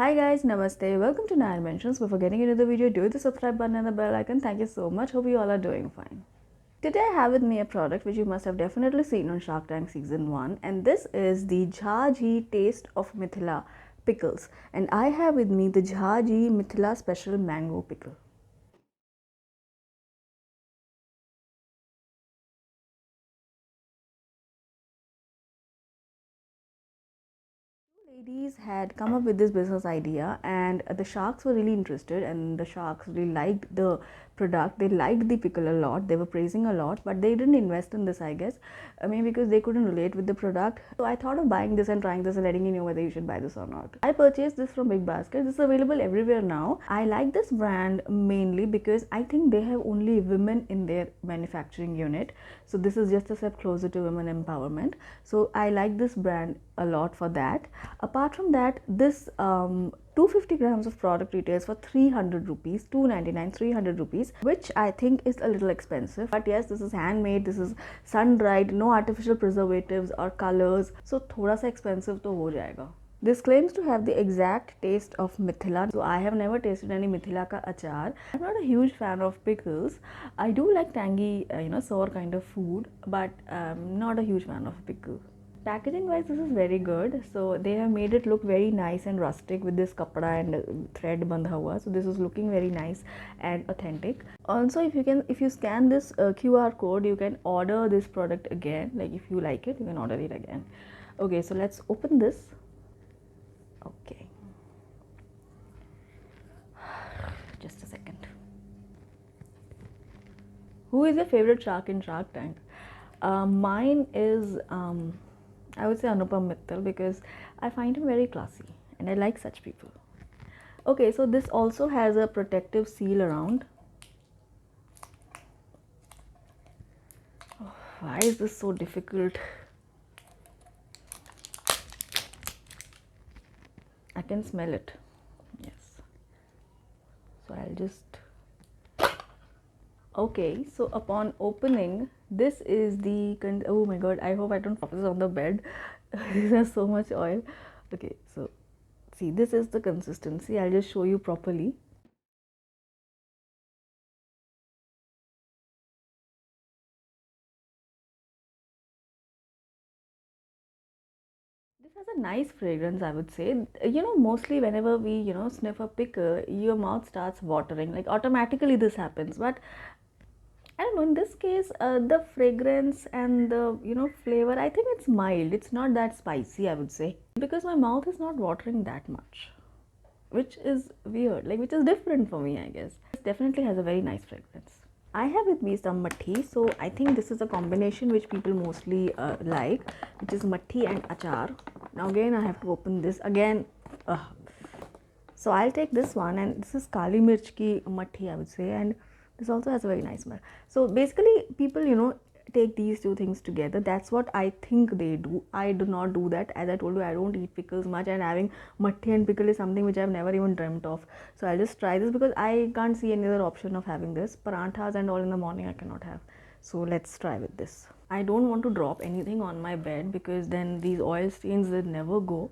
Hi guys, namaste. Welcome to Nine Mentions. Before getting into the video, do the subscribe button and the bell icon. Thank you so much. Hope you all are doing fine. Today I have with me a product which you must have definitely seen on Shark Tank season 1, and this is the Jha Ji Taste of Mithila pickles. And I have with me the Jha Ji Mithila Special Mango Pickle. Ladies had come up with this business idea, and the sharks were really interested, and the sharks really liked the product. They liked the pickle a lot, they were praising a lot, but they didn't invest in this, I guess. I mean, because they couldn't relate with the product. So I thought of buying this and trying this and letting you know whether you should buy this or not. I purchased this from Big Basket. This is available everywhere now. I like this brand mainly because I think they have only women in their manufacturing unit, so this is just a step closer to women empowerment. So I like this brand a lot for that. Apart from that, this 250 grams of product retails for 300 rupees, 299, 300 rupees, which I think is a little expensive. But yes, this is handmade, this is sun dried, no artificial preservatives or colors, so thoda sa expensive to ho jayega. This claims to have the exact taste of Mithila. So I have never tasted any Mithila ka achar. I'm not a huge fan of pickles. I do like tangy, sour kind of food, but not a huge fan of pickle. Packaging wise, this is very good. So they have made it look very nice and rustic with this kapda and thread bandha hua. So this is looking very nice and authentic. Also, if you scan this QR code, you can order this product again. Like if you like it, you can order it again. Okay, so let's open this. Okay, just a second. Who is your favorite shark in Shark Tank? Mine is I would say Anupam Mittal, because I find him very classy and I like such people. Okay, so this also has a protective seal around. Oh, why is this so difficult? I can smell it. Yes. So I'll just. Okay, so upon opening, this is the. Oh my god, I hope I don't pop this on the bed. There's so much oil. Okay, so see, this is the consistency. I'll just show you properly. This has a nice fragrance, I would say. Mostly whenever we, sniff a pickle, your mouth starts watering. Like automatically this happens. But I don't know, in this case, the fragrance and the, flavor, I think it's mild. It's not that spicy, I would say. Because my mouth is not watering that much, which is weird, like which is different for me, I guess. It definitely has a very nice fragrance. I have with me some mathi, so I think this is a combination which people mostly like, which is mathi and achar. Now again I have to open this again. So I'll take this one, and this is Kali Mirch ki mathi, I would say, and this also has a very nice smell. So basically people take these two things together. That's what I think they do. I do not do that. As I told you, I don't eat pickles much, and having mathi and pickle is something which I've never even dreamt of. So I'll just try this because I can't see any other option of having this. Paranthas and all in the morning I cannot have. So let's try with this. I don't want to drop anything on my bed because then these oil stains will never go.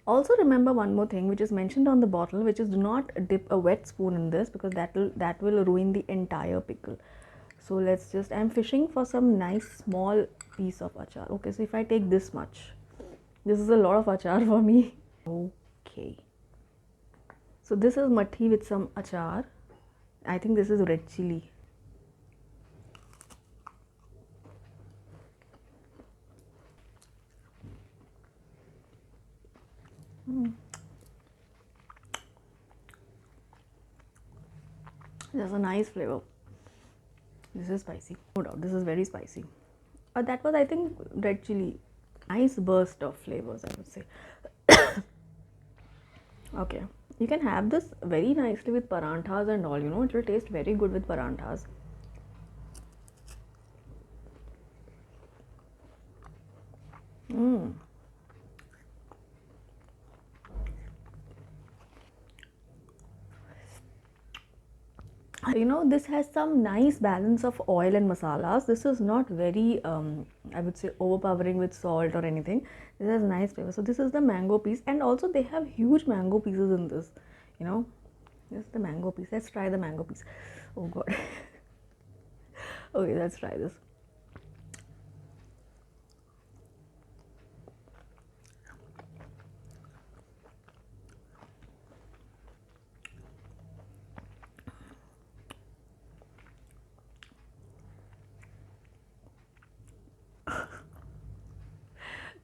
Also remember one more thing which is mentioned on the bottle, which is do not dip a wet spoon in this because that will ruin the entire pickle. So let's just, I'm fishing for some nice small piece of achar. Okay, so if I take this much, this is a lot of achar for me. Okay, so this is mathi with some achar. I think this is red chilli. There's a nice flavor. This is spicy, no doubt. This is very spicy. But that was, I think, red chilli. Nice burst of flavors, I would say. Okay, you can have this very nicely with paranthas and all. It will taste very good with paranthas. This has some nice balance of oil and masalas. This is not very I would say overpowering with salt or anything. This has nice flavor. So this is the mango piece, and also they have huge mango pieces in this. You know, this is the mango piece. Let's try the mango piece. Oh god. Okay, let's try this.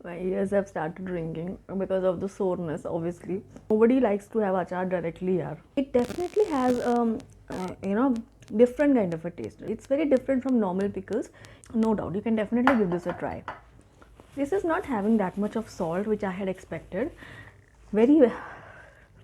My ears have started ringing because of the soreness, obviously. Nobody likes to have achar directly here. It definitely has, different kind of a taste. It's very different from normal pickles. No doubt, you can definitely give this a try. This is not having that much of salt, which I had expected. Very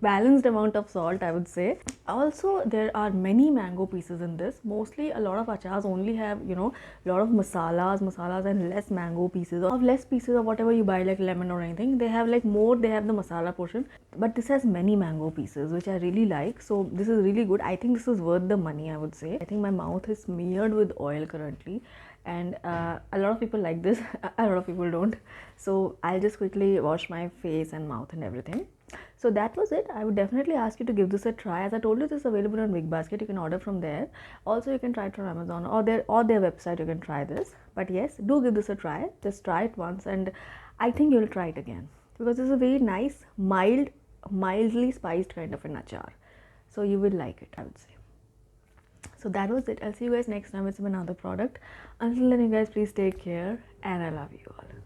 balanced amount of salt, I would say. Also, there are many mango pieces in this. Mostly a lot of achars only have, a lot of masalas and less mango pieces, or less pieces of whatever you buy, like lemon or anything. They have like more, they have the masala portion, but this has many mango pieces, which I really like. So this is really good. I think this is worth the money, I would say. I think my mouth is smeared with oil currently, and a lot of people like this. A lot of people don't. So I'll just quickly wash my face and mouth and everything. So that was it. I would definitely ask you to give this a try. As I told you, this is available on Big Basket. You can order from there. Also, you can try it from Amazon or their website. You can try this. But yes, do give this a try. Just try it once, and I think you'll try it again, because this is a very nice, mildly spiced kind of an achar. So you will like it, I would say. So that was it. I'll see you guys next time with some another product. Until then, you guys please take care, and I love you all.